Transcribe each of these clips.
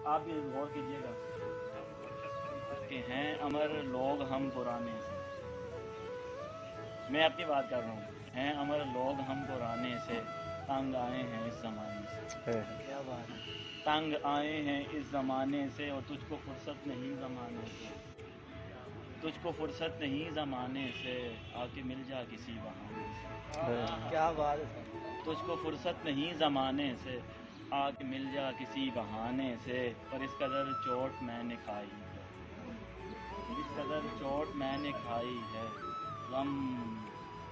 آپ بھی غور کیجیے گا کہ ہیں امر لوگ ہم پرانے سے، میں اپنی بات کر رہا ہوں، ہیں امر لوگ ہم پرانے سے، تنگ آئے ہیں اس زمانے سے، کیا بات ہے. تنگ آئے ہیں اس زمانے سے، اور تجھ کو فرصت نہیں زمانے سے، تجھ کو فرصت نہیں زمانے سے، آ کے مل جا کسی بہانے سے، کیا بات ہے. تجھ کو فرصت نہیں زمانے سے، آ کے مل جا کسی بہانے سے، پر اس قدر چوٹ میں نے کھائی ہے، اس قدر چوٹ میں نے کھائی ہے، غم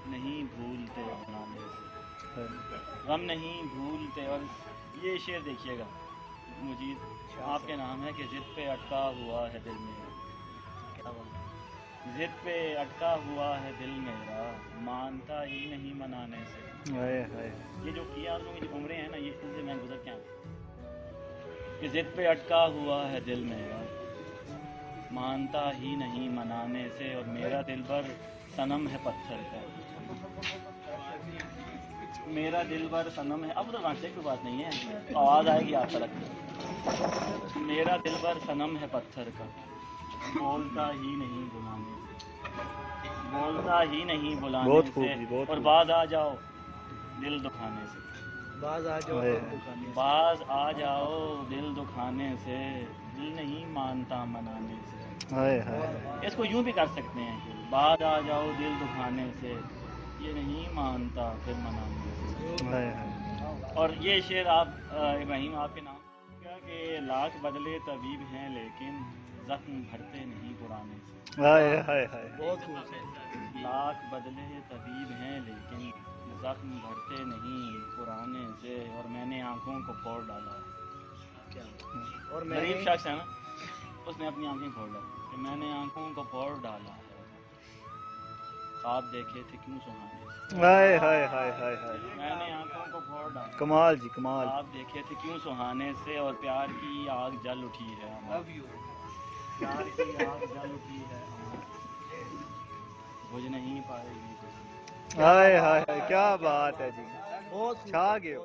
نہیں بھولتے بھلانے سے، غم نہیں بھولتے. اور یہ شعر دیکھیے گا مجید، آپ کے نام ہے کہ ضد پہ اٹکا ہوا ہے دل میرا، کیا بات ہے. ضد پہ اٹکا ہوا ہے دل میرا، مانتا ہی نہیں منانے سے. یہ جو آپ لوگوں کی جو عمریں ہیں نا، یہ ان سے میں گزر کے آیا کہ ضد پہ اٹکا ہوا ہے دل میرا، مانتا ہی نہیں منانے سے، اور میرا دل بر صنم ہے پتھر کا، میرا دل بر صنم ہے. اب تو وانٹے کوئی بات نہیں ہے، آواز آئے گی آپ تک. میرا دل بر صنم ہے پتھر کا، بولتا ہی نہیں بلانے سے، بولتا ہی نہیں بلانے سے، اور باز آ جاؤ دل دکھانے سے، باز آ جاؤ دل دکھانے سے. باز آ جاؤ دل دکھانے سے، دل نہیں مانتا منانے سے. اس کو یوں بھی کر سکتے ہیں کہ باز آ جاؤ دل دکھانے سے، یہ نہیں مانتا پھر منانے سے. اور یہ شعر آپ ابراہیم آپ کے نام کیا کہ لاکھ بدلے طبیب ہیں لیکن زخم بھرتے نہیں پرانے سے. بہت خوبصورت. لاکھ بدلے طبیب ہیں لیکن زخم بھرتے نہیں پرانے سے، اور میں نے آنکھوں کو پھوڑ ڈالا ہے. کیا. اور میں غریب شخص ہے نا، اس نے اپنی آنکھیں پھوڑ ڈالی کہ میں نے آنکھوں کو پھوڑ ڈالا ہے، خواب دیکھے تھے کیوں سہانے سے، میں نے آنکھوں کو پھوڑ ڈالا، کمال جی کمال. خواب دیکھے تھے کیوں سہانے سے، اور پیار کی آگ جل اٹھی ہے ہماری، پیار کی آگ جل اٹھی ہے ہماری، بجھ نہیں پائے گی کبھی. ہائے ہائے کیا بات ہے جی، بہت چھا خوبصورت. گئے.